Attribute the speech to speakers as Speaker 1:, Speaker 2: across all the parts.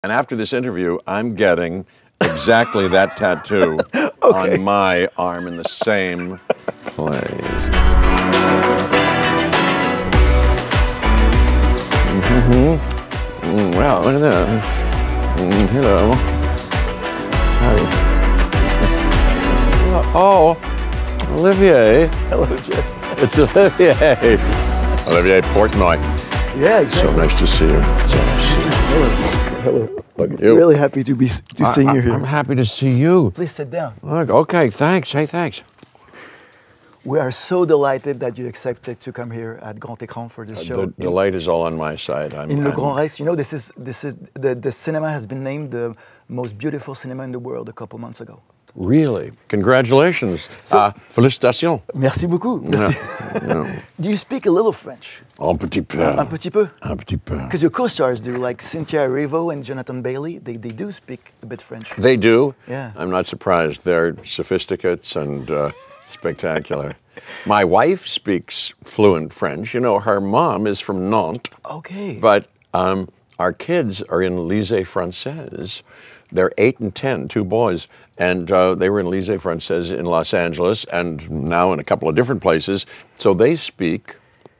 Speaker 1: And after this interview, I'm getting exactly that tattoo on my arm in the same place. Wow, look at that. Hello. Hi. Oh, Olivier.
Speaker 2: Hello, Jeff.
Speaker 1: It's Olivier. Olivier Portnoy.
Speaker 2: Yeah, exactly.
Speaker 1: So nice to see you.
Speaker 2: Hello.
Speaker 1: Look at you.
Speaker 2: Really happy to see you here.
Speaker 1: I'm happy to see you.
Speaker 2: Please sit down.
Speaker 1: Look, okay, thanks. Hey, thanks.
Speaker 2: We are so delighted that you accepted to come here at Grand Écran for this show.
Speaker 1: The light is all on my side.
Speaker 2: In Le Grand Rex, you know, this is the cinema has been named the most beautiful cinema in the world a couple months ago.
Speaker 1: Really? Congratulations. Félicitations.
Speaker 2: Merci beaucoup. Merci.
Speaker 1: Yeah.
Speaker 2: Do you speak a little French?
Speaker 1: Un petit peu.
Speaker 2: Un petit peu?
Speaker 1: Un petit peu.
Speaker 2: Because your co-stars do, like Cynthia Erivo and Jonathan Bailey. They do speak a bit French.
Speaker 1: They do?
Speaker 2: Yeah.
Speaker 1: I'm not surprised. They're sophisticates and spectacular. My wife speaks fluent French. You know, her mom is from Nantes.
Speaker 2: Okay.
Speaker 1: But our kids are in Lycée Française. They're 8 and 10, two boys, and they were in Lycée Française in Los Angeles and now in a couple of different places. So they speak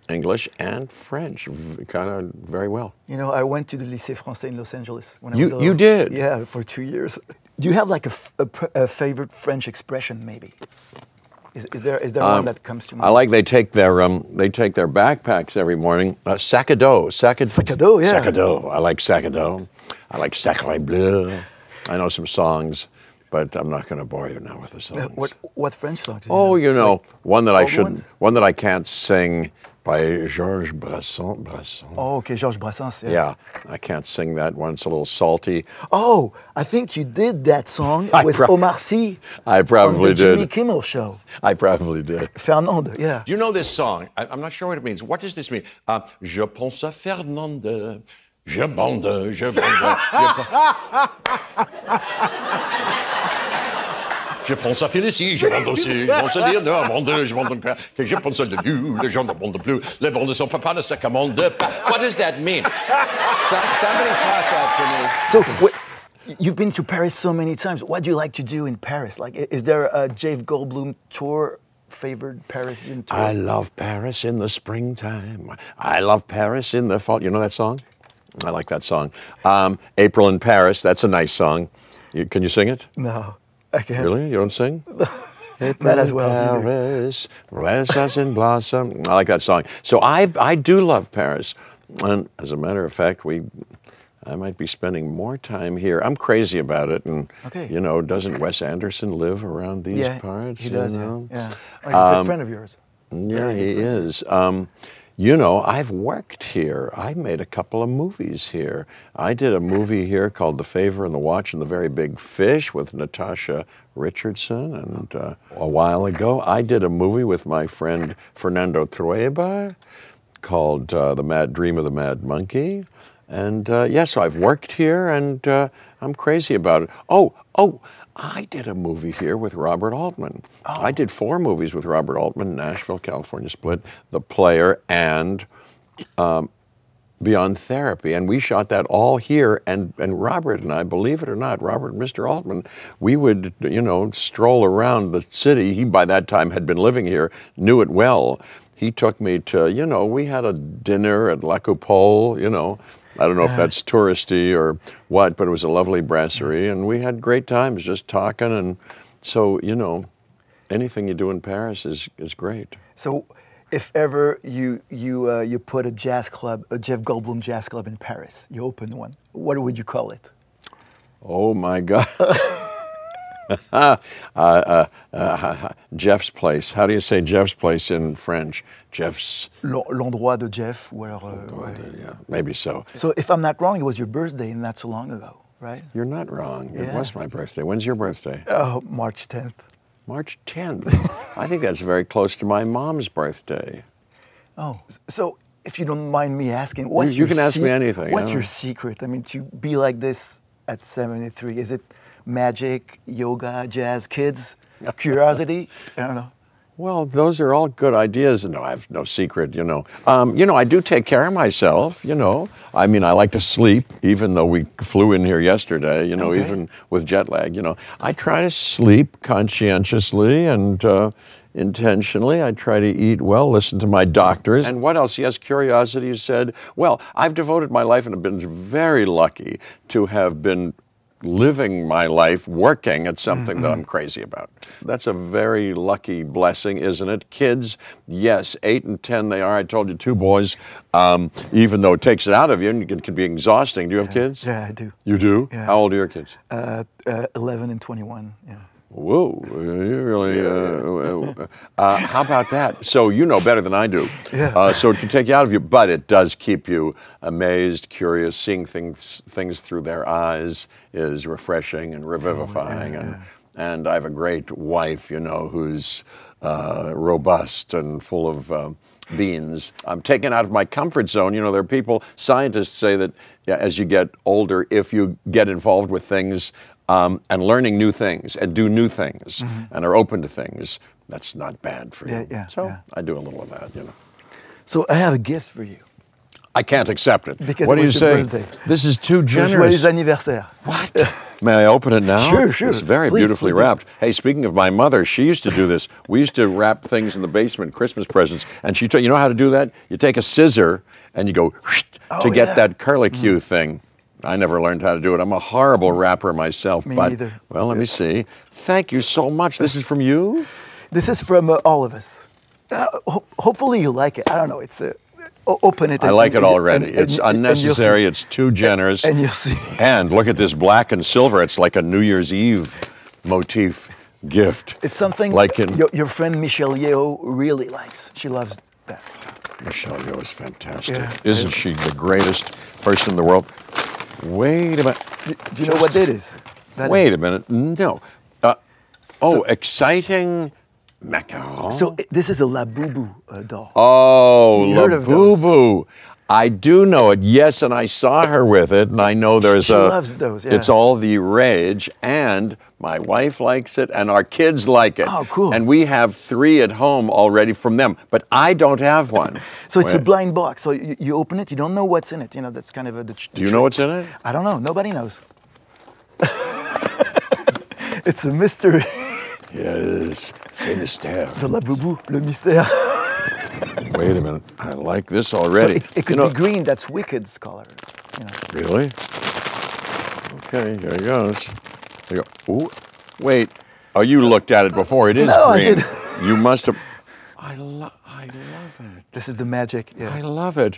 Speaker 1: English and French kind of very well. You
Speaker 2: know, I went to the Lycée Français in Los Angeles when I was
Speaker 1: You did?
Speaker 2: Yeah, for 2 years. Do you have like a favorite French expression, maybe? Is there one that comes to mind?
Speaker 1: I like they take their backpacks every morning. Sac à dos. Sac à dos,
Speaker 2: yeah.
Speaker 1: Sac à dos. I like sac à dos. I like Sacré Bleu. I know some songs, but I'm not going to bore you now with the songs.
Speaker 2: What French songs?
Speaker 1: Oh, you know,
Speaker 2: like
Speaker 1: one that I can't sing by Georges Brassens.
Speaker 2: Oh, okay, Georges Brassens. Yeah.
Speaker 1: Yeah, I can't sing that one. It's a little salty.
Speaker 2: Oh, I think you did that song with Omar Sy.
Speaker 1: I probably
Speaker 2: on the
Speaker 1: did.
Speaker 2: Jimmy Kimmel show.
Speaker 1: I probably did.
Speaker 2: Fernande, yeah.
Speaker 1: Do you know this song? I'm not sure what it means. What does this mean? Je pense à Fernande. Je bande, je bande, je pense à Félicie, je bande aussi, je pense à dire, je bande, je pense à lui, les gens ne bondent plus, les bandes sont papa ne se commandent pas. What does that mean? Somebody taught that to me.
Speaker 2: So, you've been to Paris so many times. What do you like to do in Paris? Like, is there a Jeff Goldblum tour? Favorite Parisian tour?
Speaker 1: I love Paris in the springtime. I love Paris in the fall. You know that song? I like that song. April in Paris, that's a nice song. Can you sing it?
Speaker 2: No, I can't.
Speaker 1: Really? You don't sing?
Speaker 2: Not as well
Speaker 1: as Paris, as in blossom. I like that song. So I do love Paris. And as a matter of fact, I might be spending more time here. I'm crazy about it. And, you know, doesn't Wes Anderson live around these parts?
Speaker 2: He does, yeah. Oh, he's a good friend of yours.
Speaker 1: Yeah, he is. You know, I've worked here. I made a couple of movies here. I did a movie here called The Favor and the Watch and the Very Big Fish with Natasha Richardson. And a while ago, I did a movie with my friend Fernando Trueba called The Mad Dream of the Mad Monkey. And so I've worked here and I'm crazy about it. Oh, I did a movie here with Robert Altman. Oh. I did 4 movies with Robert Altman, Nashville, California Split, The Player, and Beyond Therapy. And we shot that all here. And Robert and I, believe it or not, Robert and Mr. Altman, we would, you know, stroll around the city. He, by that time, had been living here, knew it well. He took me to, you know, we had a dinner at La Coupole, you know. I don't know if that's touristy or what, but it was a lovely brasserie, and we had great times just talking. And so, you know, anything you do in Paris is great.
Speaker 2: So, if ever you put a jazz club, a Jeff Goldblum jazz club in Paris, you open one, what would you call it?
Speaker 1: Oh my God. Jeff's place. How do you say Jeff's place in French? Jeff's...
Speaker 2: L'endroit de Jeff.
Speaker 1: Yeah, maybe so.
Speaker 2: So if I'm not wrong, it was your birthday not so long ago, right?
Speaker 1: You're not wrong. Yeah. It was my birthday. When's your birthday?
Speaker 2: Oh, March 10th.
Speaker 1: March 10th? I think that's very close to my mom's birthday.
Speaker 2: Oh, so if you don't mind me asking, what's
Speaker 1: you can ask me anything.
Speaker 2: What's your secret? I mean, to be like this at 73, is it magic, yoga, jazz, kids, curiosity? I don't know.
Speaker 1: Well, those are all good ideas. No, I have no secret, you know. I do take care of myself, you know. I mean, I like to sleep, even though we flew in here yesterday, you know, even with jet lag, you know. I try to sleep conscientiously and intentionally. I try to eat well, listen to my doctors. And what else? Yes, curiosity, you said. Well, I've devoted my life and have been very lucky to have been living my life working at something that I'm crazy about. That's a very lucky blessing, isn't it? Kids, yes, 8 and 10 they are. I told you 2 boys, even though it takes it out of you and it can be exhausting. Do you have kids?
Speaker 2: Yeah, I do.
Speaker 1: You do?
Speaker 2: Yeah.
Speaker 1: How old are your kids?
Speaker 2: 11 and 21, yeah.
Speaker 1: Whoa, you really, how about that? So you know better than I do.
Speaker 2: Yeah.
Speaker 1: So it can take you out of you, but it does keep you amazed, curious, seeing things through their eyes is refreshing and revivifying. And I have a great wife, you know, who's robust and full of beans. I'm taken out of my comfort zone. You know, there are people, scientists say that as you get older, if you get involved with things, and learning new things and do new things and are open to things, that's not bad for you. So I do a little of that, you know.
Speaker 2: So I have a gift for you.
Speaker 1: I can't accept it.
Speaker 2: Because
Speaker 1: what
Speaker 2: it
Speaker 1: do you
Speaker 2: was your
Speaker 1: say?
Speaker 2: birthday.
Speaker 1: This is too generous.
Speaker 2: Joyeux anniversaire.
Speaker 1: What? May I open it now?
Speaker 2: Sure, sure.
Speaker 1: It's very beautifully wrapped. Hey, speaking of my mother, she used to do this. We used to wrap things in the basement, Christmas presents, and she told you know how to do that? You take a scissor and you go to get that curlicue thing. I never learned how to do it. I'm a horrible rapper myself.
Speaker 2: Me
Speaker 1: but,
Speaker 2: either.
Speaker 1: Well, let me see. Thank you so much. This is from you?
Speaker 2: This is from all of us. Hopefully you like it. I don't know. It's open it.
Speaker 1: I like it already. It's unnecessary. It's too generous.
Speaker 2: And you'll see.
Speaker 1: And look at this black and silver. It's like a New Year's Eve motif gift.
Speaker 2: It's something
Speaker 1: like
Speaker 2: your friend Michelle Yeoh really likes. She loves that.
Speaker 1: Michelle Yeoh is fantastic.
Speaker 2: Yeah.
Speaker 1: Isn't she the greatest person in the world? Wait a minute.
Speaker 2: Do you know what that is?
Speaker 1: Wait a minute. No. Exciting macaron.
Speaker 2: So this is a La Boubou doll.
Speaker 1: Oh,
Speaker 2: You
Speaker 1: La
Speaker 2: heard of those?
Speaker 1: Boubou. I do know it. Yes, and I saw her with it, and I know there's
Speaker 2: she loves those, yeah.
Speaker 1: It's all the rage, and my wife likes it, and our kids like it.
Speaker 2: Oh, cool.
Speaker 1: And we have 3 at home already from them, but I don't have one.
Speaker 2: So it's a blind box. So you open it, you don't know what's in it. You know, that's kind of the
Speaker 1: Do you know what's in it?
Speaker 2: I don't know. Nobody knows. It's a mystery.
Speaker 1: Yes, c'est mystère.
Speaker 2: The La Boubou, le mystère.
Speaker 1: Wait a minute. I like this already.
Speaker 2: So it could be green. That's Wicked's color. You know.
Speaker 1: Really? Okay, here it goes. There you go. Ooh, wait. Oh, you looked at it before. It is
Speaker 2: No,
Speaker 1: green.
Speaker 2: I did.
Speaker 1: You must have. I love it.
Speaker 2: This is the magic. Yeah.
Speaker 1: I love it.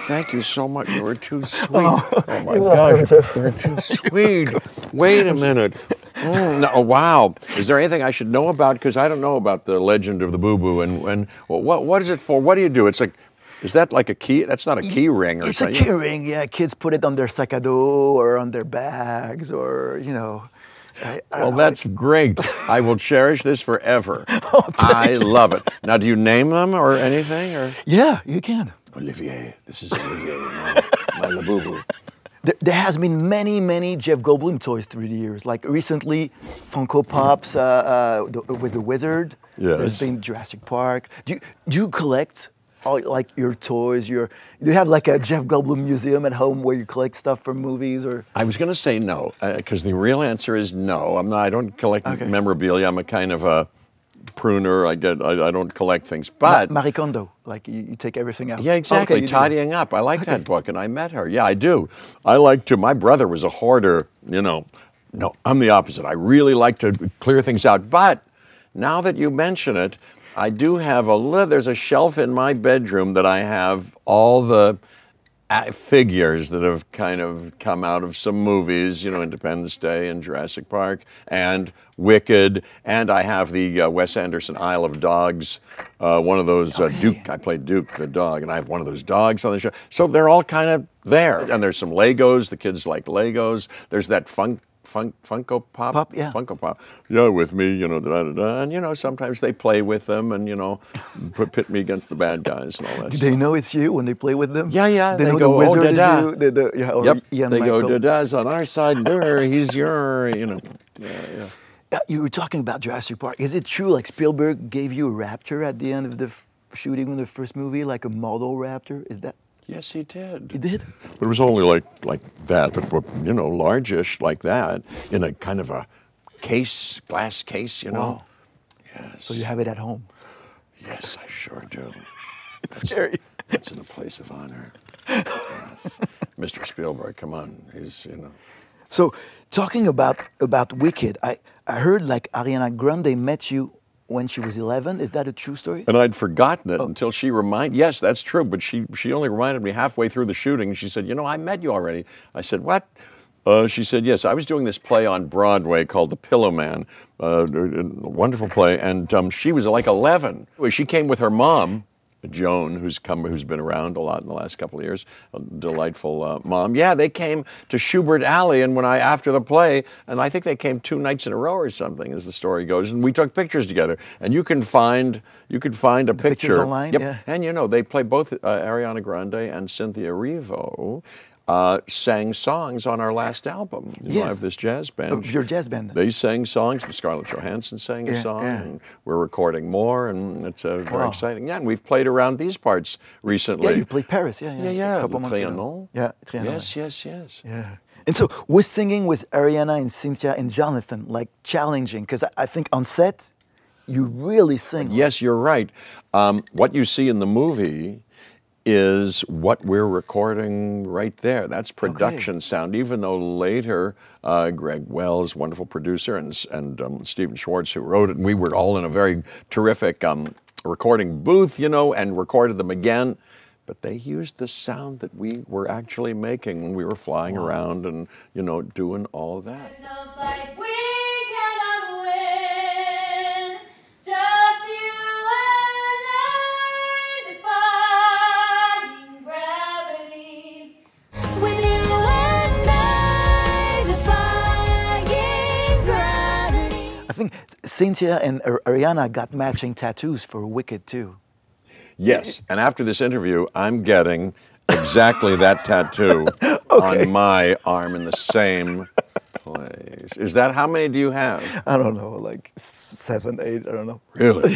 Speaker 1: Thank you so much. You were too sweet. Oh my gosh, you're too sweet. Wait a minute. No, wow. Is there anything I should know about? Because I don't know about the legend of the Boubou. And what is it for? What do you do? It's like, is that like a key? That's not a key ring or
Speaker 2: It's
Speaker 1: something.
Speaker 2: a key ring. Yeah, kids put it on their sac à dos or on their bags or, you know.
Speaker 1: Well, that's great. I will cherish this forever. I
Speaker 2: you.
Speaker 1: love it. Now, do you name them or anything? Or?
Speaker 2: Yeah, you can.
Speaker 1: Olivier. This is Olivier. My La Boubou.
Speaker 2: There has been many Jeff Goldblum toys through the years. Like recently, Funko Pops with the Wizard.
Speaker 1: Yes.
Speaker 2: There's been Jurassic Park. Do you collect all like your toys? Do you have like a Jeff Goldblum museum at home where you collect stuff from movies or?
Speaker 1: I was going to say no, because the real answer is no. I don't collect memorabilia. I'm a kind of a pruner. I don't collect things, but
Speaker 2: Marie Kondo, like you take everything out.
Speaker 1: Yeah, exactly.
Speaker 2: Okay,
Speaker 1: Tidying up. I like that book, and I met her. Yeah, I do. I like to. My brother was a hoarder. You know, no, I'm the opposite. I really like to clear things out. But now that you mention it, I do have there's a shelf in my bedroom that I have all the figures that have kind of come out of some movies, you know, Independence Day and Jurassic Park and Wicked, and I have the Wes Anderson Isle of Dogs, one of those Duke. I played Duke the dog, and I have one of those dogs on the show. So they're all kind of there. And there's some Legos. The kids like Legos. There's that Funko Pop?
Speaker 2: Yeah.
Speaker 1: Funko Pop. Yeah, with me, you know, da-da-da. And, you know, sometimes they play with them and, you know, pit me against the bad guys and all that
Speaker 2: Do
Speaker 1: stuff.
Speaker 2: they know it's you when they play with them?
Speaker 1: Yeah.
Speaker 2: They know
Speaker 1: go,
Speaker 2: the Wizard
Speaker 1: da-da.
Speaker 2: is you? Yep.
Speaker 1: They go, da-da's on our side, he's your, you know. Yeah.
Speaker 2: You were talking about Jurassic Park. Is it true, like Spielberg gave you a raptor at the end of the shooting of the first movie, like a model raptor? Is that?
Speaker 1: Yes, he did.
Speaker 2: He did?
Speaker 1: But it was only like that, but you know, largish like that, in a kind of a case, glass case, you know.
Speaker 2: Wow.
Speaker 1: Yes.
Speaker 2: So you have it at home?
Speaker 1: Yes, I sure do.
Speaker 2: It's scary.
Speaker 1: It's in a place of honor. Yes. Mr. Spielberg, come on, he's, you know.
Speaker 2: So talking about Wicked, I heard like Ariana Grande met you when she was 11. Is that a true story?
Speaker 1: And I'd forgotten it until she reminded. Yes, that's true. But she only reminded me halfway through the shooting. She said, "You know, I met you already." I said, "What?" She said, "Yes, I was doing this play on Broadway called The Pillow Man, a wonderful play." And she was like 11. She came with her mom, Joan, who's been around a lot in the last couple of years, a delightful mom. Yeah, they came to Schubert Alley, and after the play, and I think they came 2 nights in a row or something, as the story goes, and we took pictures together. And you can find a picture.
Speaker 2: Pictures online,
Speaker 1: yep.
Speaker 2: Yeah.
Speaker 1: And you know, they play both Ariana Grande and Cynthia Erivo. Sang songs on our last album. You know, I have this jazz band.
Speaker 2: Oh, your jazz band.
Speaker 1: They sang songs. The Scarlett Johansson sang a song.
Speaker 2: Yeah.
Speaker 1: And we're recording more, and it's very exciting. Yeah, and we've played around these parts recently.
Speaker 2: Yeah, you've played Paris. Yeah.
Speaker 1: Yeah.
Speaker 2: A couple months ago.
Speaker 1: Trianon.
Speaker 2: Yeah, Trianon.
Speaker 1: Yes.
Speaker 2: Yeah. And so, was singing with Ariana and Cynthia and Jonathan like challenging? Because I think on set, you really sing.
Speaker 1: Yes, you're right. What you see in the movie is what we're recording right there. That's production sound, even though later Greg Wells, wonderful producer, and Stephen Schwartz, who wrote it, and we were all in a very terrific recording booth, you know, and recorded them again. But they used the sound that we were actually making when we were flying around and, you know, doing all that.
Speaker 2: I think Cynthia and Ariana got matching tattoos for Wicked too.
Speaker 1: Yes, and after this interview, I'm getting exactly that tattoo on my arm in the same place. Is that, how many do you have?
Speaker 2: I don't know, like 7, 8, I don't know.
Speaker 1: Really?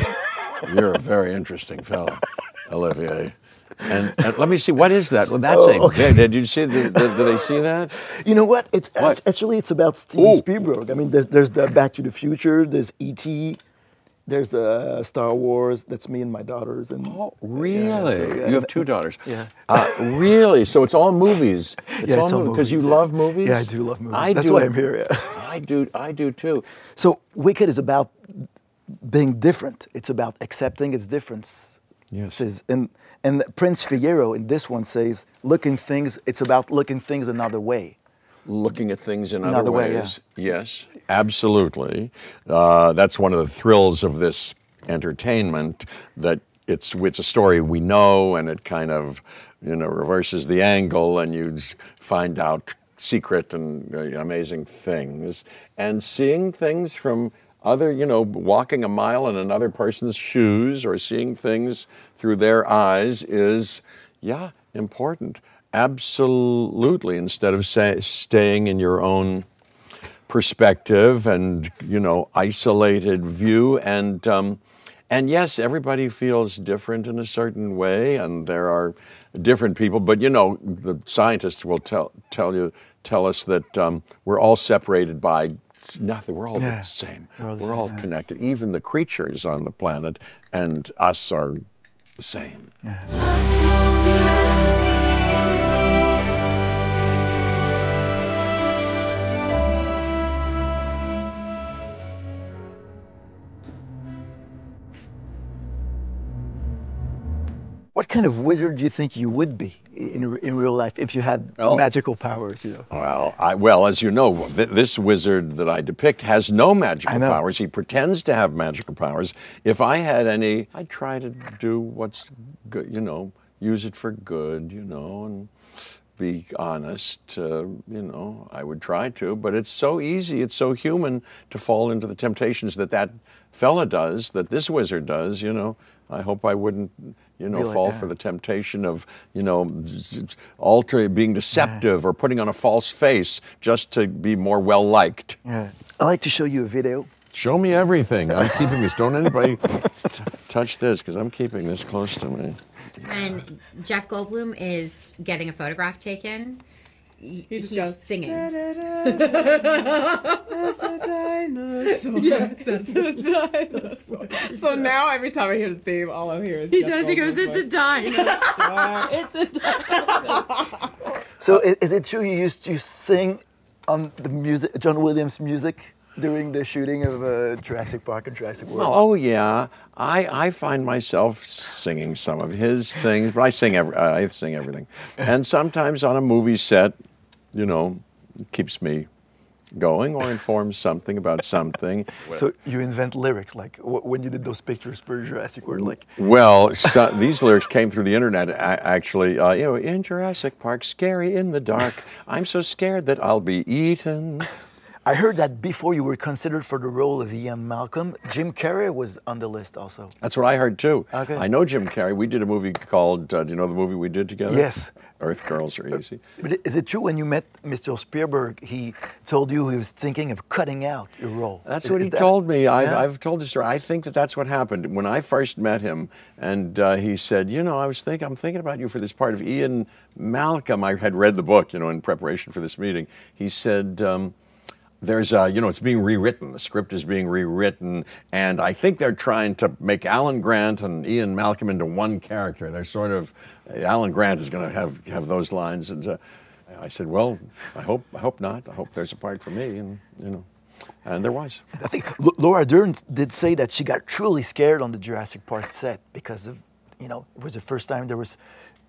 Speaker 1: You're a very interesting fellow, Olivier. And let me see, what is that? Well, that's did you see, did they see that?
Speaker 2: You know what? Actually, it's about Steven Spielberg. I mean, there's the Back to the Future, there's E.T., there's the Star Wars. That's me and my daughters. And
Speaker 1: really?
Speaker 2: Yeah,
Speaker 1: you have 2 daughters?
Speaker 2: Yeah.
Speaker 1: Really? So it's all movies?
Speaker 2: It's all movies.
Speaker 1: Because you love movies?
Speaker 2: Yeah, I do love movies. That's why I'm here, yeah.
Speaker 1: I do too.
Speaker 2: So Wicked is about being different. It's about accepting its differences.
Speaker 1: Yes.
Speaker 2: And Prince Figaro in this one says, it's about looking things another way.
Speaker 1: Looking at things in other ways.
Speaker 2: Way, yeah.
Speaker 1: Yes, absolutely. That's one of the thrills of this entertainment, that it's a story we know, and it kind of, you know, reverses the angle, and you find out secret and amazing things. And seeing things from other, you know, walking a mile in another person's shoes, or seeing things through their eyes is, important. Absolutely. Instead of staying in your own perspective and, you know, isolated view. And yes, everybody feels different in a certain way, and there are different people. But, you know, the scientists will tell us that we're all separated by nothing. We're all the same. We're all connected. Even the creatures on the planet and us are the same.
Speaker 2: What kind of wizard do you think you would be in real life if you had magical powers? You know.
Speaker 1: Well, as you know, this wizard that I depict has no magical powers. He pretends to have magical powers. If I had any, I'd try to do what's good. You know, use it for good. You know, and be honest. You know, I would try to, but it's so easy. It's so human to fall into the temptations that fella does, that this wizard does. You know, I hope I wouldn't, you know, fall for the temptation of, you know, being deceptive or putting on a false face just to be more well-liked.
Speaker 2: Yeah. I like to show you a video
Speaker 1: Show me everything. I'm keeping this. Don't anybody touch this, because I'm keeping this close to me.
Speaker 3: And Jeff Goldblum is getting a photograph taken. He's singing. Da, da, da, that's a dinosaur. Yes, that's a dinosaur.
Speaker 4: So now every time I hear the theme, all I hear is
Speaker 3: he goes, it's a dinosaur. It's a dinosaur.
Speaker 2: So is it true you used to sing on the music, John Williams' music, during the shooting of Jurassic Park and Jurassic World?
Speaker 1: Oh yeah, I find myself singing some of his things, but I sing everything, and sometimes on a movie set, you know, it keeps me going or informs something about something.
Speaker 2: So you invent lyrics, like when you did those pictures for Jurassic World, like.
Speaker 1: Well, these lyrics came through the internet. Actually, you know, in Jurassic Park, scary in the dark. I'm so scared that I'll be eaten.
Speaker 2: I heard that before you were considered for the role of Ian Malcolm, Jim Carrey was on the list also.
Speaker 1: That's what I heard too.
Speaker 2: Okay.
Speaker 1: I know Jim Carrey. We did a movie called, do you know the movie we did together?
Speaker 2: Yes.
Speaker 1: Earth Girls Are Easy.
Speaker 2: But is it true when you met Mr. Spielberg, he told you he was thinking of cutting out your role?
Speaker 1: That's what he told me. I've told the story. I think that's what happened. When I first met him, and he said, you know, I'm thinking about you for this part of Ian Malcolm. I had read the book, you know, in preparation for this meeting. He said, there's you know, it's being rewritten. The script is being rewritten, and I think they're trying to make Alan Grant and Ian Malcolm into one character. They're sort of, Alan Grant is going to have those lines, and I said, well, I hope not. I hope there's a part for me, and you know, and there was.
Speaker 2: I think Laura Dern did say that she got truly scared on the Jurassic Park set because of, you know, it was the first time there was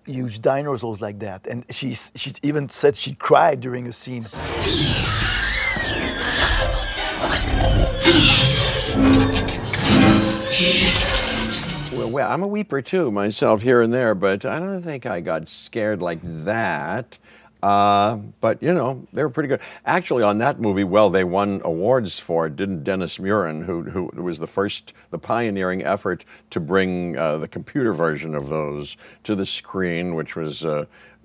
Speaker 2: huge dinosaurs like that, and she even said she cried during a scene.
Speaker 1: Well, I'm a weeper too, myself, here and there, but I don't think I got scared like that. But, you know, they were pretty good. Actually, on that movie, well, they won awards for it, didn't Dennis Muren, who was the pioneering effort to bring the computer version of those to the screen, which was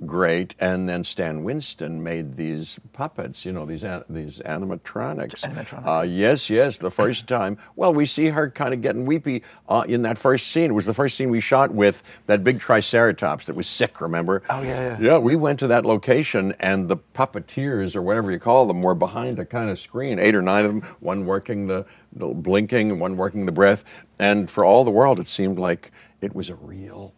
Speaker 1: great. And then Stan Winston made these puppets, you know, these animatronics. Yes, the first time. Well, we see her kind of getting weepy in that first scene. It was the first scene we shot with that big triceratops that was sick, remember?
Speaker 2: Oh, yeah.
Speaker 1: Yeah, we went to that location, and the puppeteers, or whatever you call them, were behind a kind of screen, 8 or 9 of them, one working the blinking, one working the breath. And for all the world, it seemed like it was a real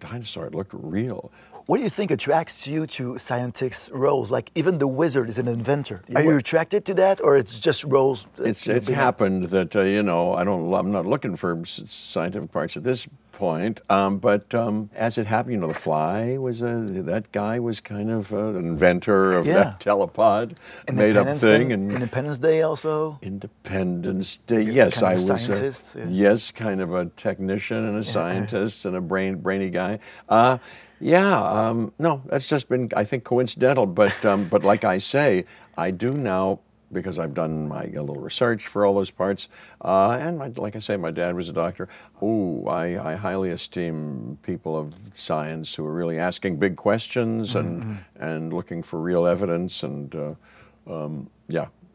Speaker 1: dinosaur. It looked real.
Speaker 2: What do you think attracts you to scientists' roles? Like even the wizard is an inventor. Are you attracted to that, or it's just roles?
Speaker 1: It's happened that you know, I'm not looking for scientific parts at this point, but as it happened, you know, The Fly was that guy was kind of an inventor of that telepod, made-up thing, and
Speaker 2: Independence Day also.
Speaker 1: Independence Day, yes, I was
Speaker 2: scientist,
Speaker 1: yes, kind of a technician and a scientist and a brainy guy. No, that's just been, I think, coincidental. But like I say, I do now, because I've done a little research for all those parts, and like I say, my dad was a doctor. I highly esteem people of science who are really asking big questions and looking for real evidence, and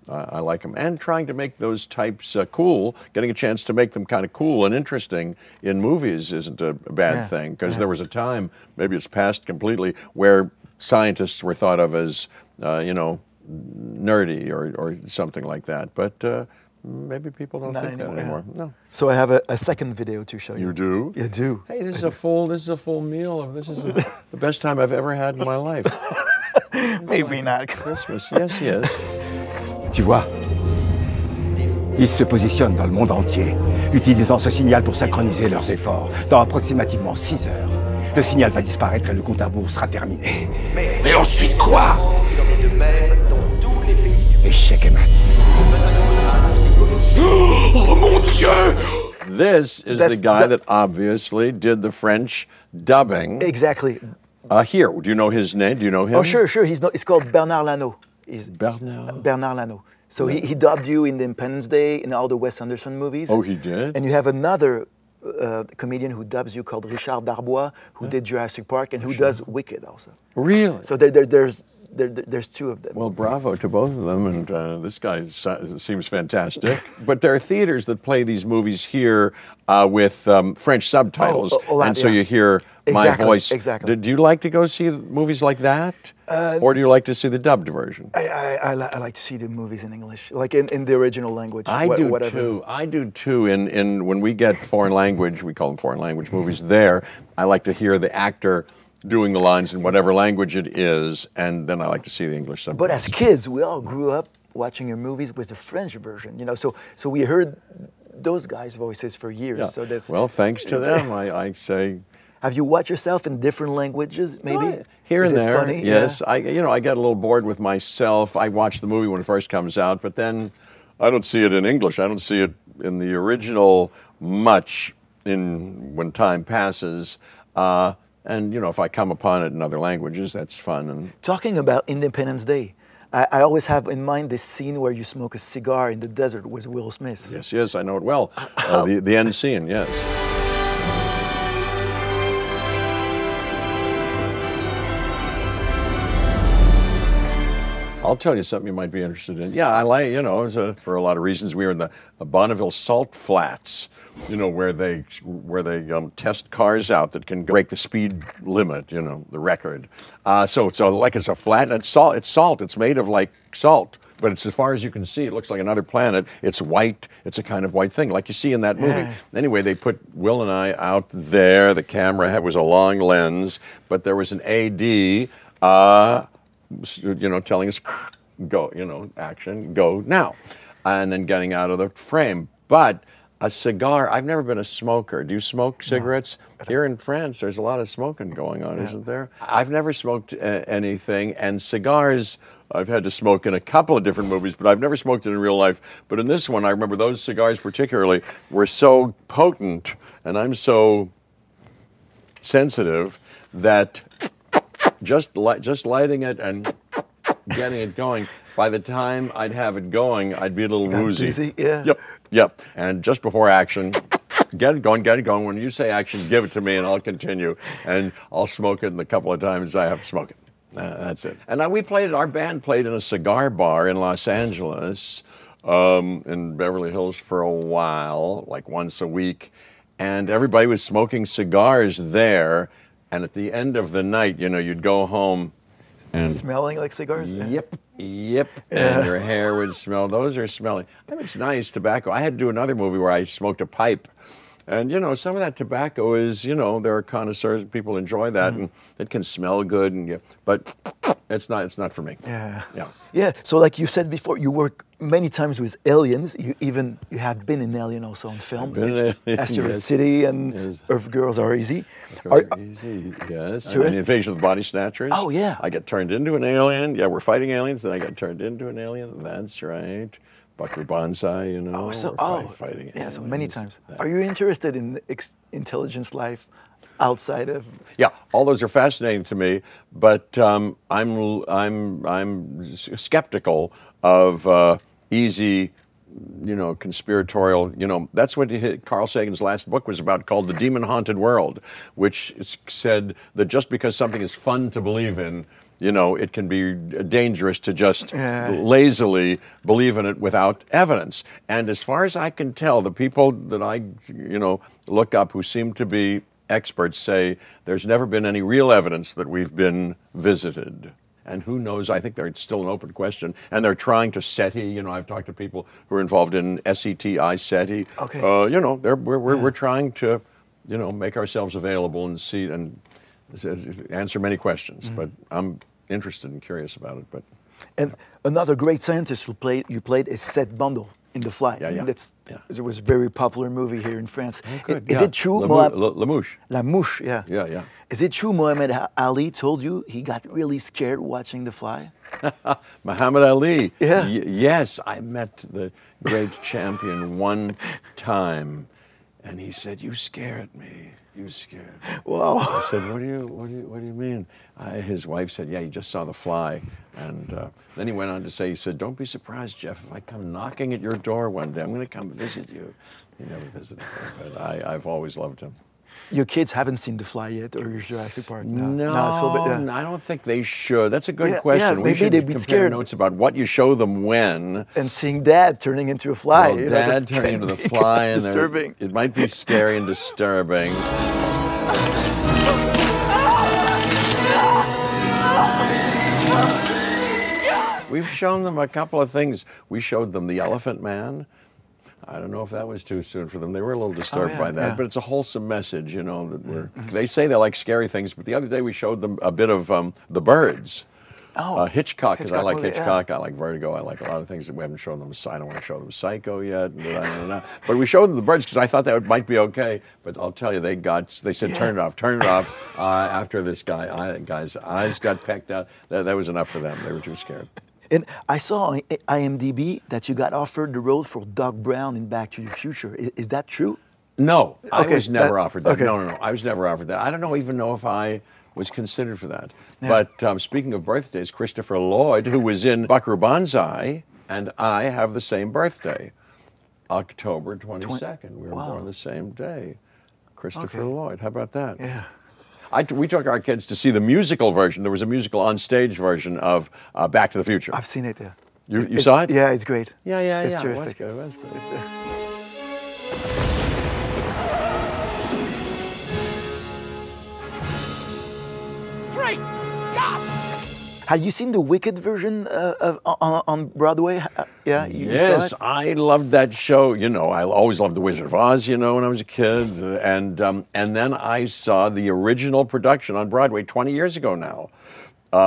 Speaker 1: I like them. And trying to make those types cool, getting a chance to make them kind of cool and interesting in movies isn't a bad thing, because there was a time, maybe it's past completely, where scientists were thought of as, you know, nerdy or something like that. But maybe people don't think that anymore. No.
Speaker 2: So I have a second video to show you.
Speaker 1: You do?
Speaker 2: You do.
Speaker 1: Hey, this is a full meal. This is the best time I've ever had in my life.
Speaker 2: Maybe not.
Speaker 1: Christmas, yes.
Speaker 5: Tu vois, ils se positionnent dans le monde entier, utilisant ce signal pour synchroniser leurs efforts. Dans approximativement 6 heures, le signal va disparaître et le compte à rebours sera terminé. Mais ensuite quoi? Échec et mat. Oh mon Dieu!
Speaker 1: This is the guy that obviously did the French dubbing.
Speaker 2: Exactly.
Speaker 1: Here, do you know his name? Do you know him?
Speaker 2: Oh, sure. He's called Bernard Lano.
Speaker 1: Bernard
Speaker 2: Lano. So he dubbed you in the Independence Day, in all the Wes Anderson movies.
Speaker 1: Oh, he did?
Speaker 2: And you have another comedian who dubs you called Richard Darbois, who did Jurassic Park and who does Wicked also.
Speaker 1: Really?
Speaker 2: So there's there's two of them.
Speaker 1: Well, bravo to both of them, and this guy seems fantastic. But there are theaters that play these movies here with French subtitles, and so you hear my voice.
Speaker 2: Exactly.
Speaker 1: Do you like to go see movies like that, or do you like to see the dubbed version?
Speaker 2: I like to see the movies in English, like in the original language.
Speaker 1: I do too. I do too. In when we get foreign language, we call them foreign language movies. There, I like to hear the actor doing the lines in whatever language it is, and then I like to see the English subtitles.
Speaker 2: But as kids, we all grew up watching your movies with the French version, you know. So we heard those guys' voices for years.
Speaker 1: Yeah.
Speaker 2: So that's
Speaker 1: well, thanks to them, I say.
Speaker 2: Have you watched yourself in different languages, maybe?
Speaker 1: Here and there,
Speaker 2: funny?
Speaker 1: yes.
Speaker 2: Yeah.
Speaker 1: I get a little bored with myself. I watch the movie when it first comes out, but then I don't see it in English. I don't see it in the original much when time passes. And, if I come upon it in other languages, that's fun. And
Speaker 2: talking about Independence Day, I always have in mind this scene where you smoke a cigar in the desert with Will Smith.
Speaker 1: Yes, I know it well. The end scene, yes. I'll tell you something you might be interested in. Yeah, I like, for a lot of reasons, we were in the Bonneville Salt Flats, where they test cars out that can break the speed limit, the record. So like it's a flat, and it's salt. It's made of like salt, but it's as far as you can see, it looks like another planet. It's white. It's a kind of white thing, like you see in that movie.
Speaker 2: Yeah.
Speaker 1: Anyway, they put Will and I out there. The camera was a long lens, but there was an AD. Telling us, go, action, go now, and then getting out of the frame. But a cigar, I've never been a smoker. Do you smoke cigarettes? No. Here in France, there's a lot of smoking going on, isn't there? I've never smoked anything, and cigars, I've had to smoke in a couple of different movies, but I've never smoked it in real life. But in this one, I remember those cigars particularly were so potent, and I'm so sensitive that just lighting it and getting it going, by the time I'd have it going, I'd be a little woozy.
Speaker 2: Dizzy, yeah.
Speaker 1: Yep. And just before action, get it going. When you say action, give it to me and I'll continue. And I'll smoke it in the couple of times I have to smoke it. That's it. And our band played in a cigar bar in Los Angeles, in Beverly Hills for a while, like once a week. And everybody was smoking cigars there. And at the end of the night, you'd go home and
Speaker 2: smelling like cigars?
Speaker 1: Yep. And your hair would smell. Those are smelling. It's nice tobacco. I had to do another movie where I smoked a pipe. And, some of that tobacco is, there are connoisseurs and people enjoy that and it can smell good. But it's not for me.
Speaker 2: Yeah. So like you said before, you work many times with aliens. You have been in Alien also on film.
Speaker 1: I've been in Alien,
Speaker 2: Asteroid City and Earth Girls Are Easy.
Speaker 1: Easy, yes. And the Invasion of the Body Snatchers.
Speaker 2: Oh, yeah.
Speaker 1: I get turned into an alien. Yeah, we're fighting aliens, then I got turned into an alien. That's right. Buckley Banzai, fighting aliens.
Speaker 2: So many times. Are you interested in intelligence life outside of?
Speaker 1: Yeah, all those are fascinating to me, but I'm skeptical of easy, conspiratorial. That's what Carl Sagan's last book was about, called The Demon-Haunted World, which said that just because something is fun to believe in, it can be dangerous to just lazily believe in it without evidence. And as far as I can tell, the people that I, look up who seem to be experts say there's never been any real evidence that we've been visited. And who knows, I think it's still an open question. And they're trying to SETI, I've talked to people who are involved in SETI, SETI.
Speaker 2: Okay.
Speaker 1: We're trying to, make ourselves available and see and answer many questions. But I'm interested and curious about it.
Speaker 2: And another great scientist you played is Seth Bundle in The Fly. It was a very popular movie here in France.
Speaker 1: Oh, good.
Speaker 2: Is it true?
Speaker 1: Lamouche.
Speaker 2: Lamouche, yeah.
Speaker 1: Yeah.
Speaker 2: Is it true Muhammad Ali told you he got really scared watching The Fly?
Speaker 1: Muhammad Ali.
Speaker 2: Yeah.
Speaker 1: Yes, I met the great champion one time, and he said, "You scared me. You scared me."
Speaker 2: Wow.
Speaker 1: I said, "What do you mean?" His wife said, "Yeah, he just saw The Fly," and then he went on to say, he said, "Don't be surprised, Jeff, if I come knocking at your door one day. I'm going to come visit you." He never visited me, but I've always loved him.
Speaker 2: Your kids haven't seen The Fly yet, or your Jurassic Park?
Speaker 1: No,
Speaker 2: yeah.
Speaker 1: I don't think they should. That's a good
Speaker 2: Yeah,
Speaker 1: question.
Speaker 2: yeah,
Speaker 1: We
Speaker 2: maybe
Speaker 1: should
Speaker 2: they'd be
Speaker 1: compare
Speaker 2: scared.
Speaker 1: notes about what you show them when.
Speaker 2: And seeing Dad turning into a fly.
Speaker 1: Well,
Speaker 2: you know,
Speaker 1: Dad
Speaker 2: that
Speaker 1: turning
Speaker 2: can
Speaker 1: into the
Speaker 2: be
Speaker 1: fly, and
Speaker 2: disturbing.
Speaker 1: it might be scary and disturbing. We've shown them a couple of things. We showed them The Elephant Man. I don't know if that was too soon for them. They were a little disturbed by that, but it's a wholesome message, you know. That they say they like scary things, but the other day we showed them a bit of The Birds. Hitchcock, because I like
Speaker 2: movie,
Speaker 1: Hitchcock, I like Vertigo, I like a lot of things that we haven't shown them. I don't want to show them Psycho yet, but we showed them The Birds because I thought that might be okay. But I'll tell you, they said turn it off. After this guy's eyes got pecked out, that was enough for them. They were too scared.
Speaker 2: And I saw on IMDb that you got offered the role for Doc Brown in Back to the Future. Is that true?
Speaker 1: No, I
Speaker 2: Okay,
Speaker 1: was never offered that.
Speaker 2: okay.
Speaker 1: No, I was never offered that. I don't even know if I was considered for that. Yeah. But speaking of birthdays, Christopher Lloyd, who was in Buckaroo Banzai, and I have the same birthday, October 22nd. We were born the same day. Christopher Lloyd, how about that?
Speaker 2: Yeah.
Speaker 1: We took our kids to see the musical version. There was a musical on-stage version of Back to the Future.
Speaker 2: I've seen it, yeah.
Speaker 1: You saw it?
Speaker 2: Yeah, it's great.
Speaker 1: Yeah.
Speaker 2: It's
Speaker 1: It
Speaker 2: terrific.
Speaker 1: was good.
Speaker 6: Great Scott!
Speaker 2: Have you seen the Wicked version on Broadway? Yeah, you saw
Speaker 1: Yes,
Speaker 2: it?
Speaker 1: I loved that show. You know, I always loved The Wizard of Oz, you know, when I was a kid. And then I saw the original production on Broadway 20 years ago now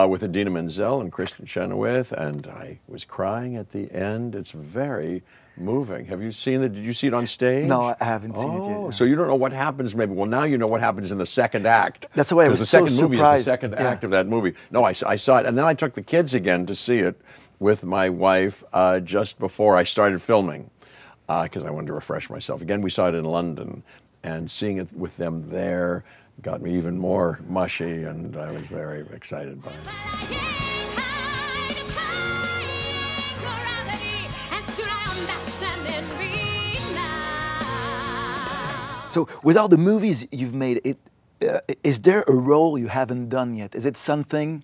Speaker 1: with Idina Menzel and Kristen Chenoweth, and I was crying at the end. It's very moving. Have you seen it? Did you see it on stage?
Speaker 2: No, I haven't seen it yet.
Speaker 1: Oh, so you don't know what happens maybe. Well, now you know what happens in the second act.
Speaker 2: That's why I was
Speaker 1: the
Speaker 2: so
Speaker 1: second movie
Speaker 2: surprised.
Speaker 1: is the second act of that movie. No, I saw it, and then I took the kids again to see it with my wife just before I started filming because I wanted to refresh myself. Again, we saw it in London, and seeing it with them there got me even more mushy, and I was very excited by it.
Speaker 2: So, with all the movies you've made, is there a role you haven't done yet? Is it something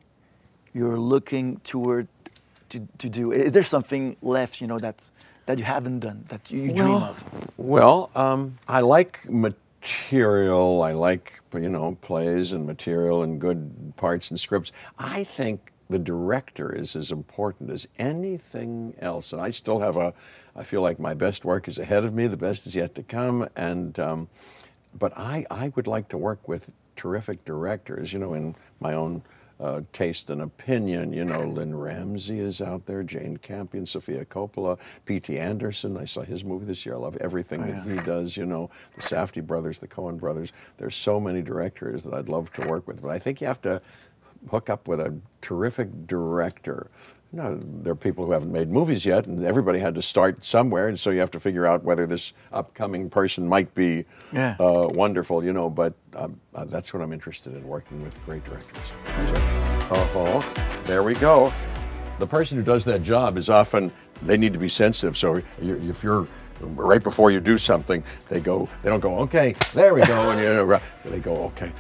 Speaker 2: you're looking toward to do? Is there something left, you know, that you haven't done, that you dream of?
Speaker 1: Well, I like material. I like, you know, plays and material and good parts and scripts. I think the director is as important as anything else. And I still have I feel like my best work is ahead of me. The best is yet to come. And, but I would like to work with terrific directors, you know, in my own taste and opinion. You know, Lynn Ramsey is out there, Jane Campion, Sofia Coppola, P.T. Anderson. I saw his movie this year. I love everything that he does, you know, the Safdie brothers, the Coen brothers. There's so many directors that I'd love to work with. But I think you have to hook up with a terrific director. You know, there are people who haven't made movies yet, and everybody had to start somewhere, and so you have to figure out whether this upcoming person might be wonderful, you know, but that's what I'm interested in, working with great directors. There we go. The person who does that job is often, they need to be sensitive, so if you're right before you do something, they don't go, okay, there we go, and they go, okay,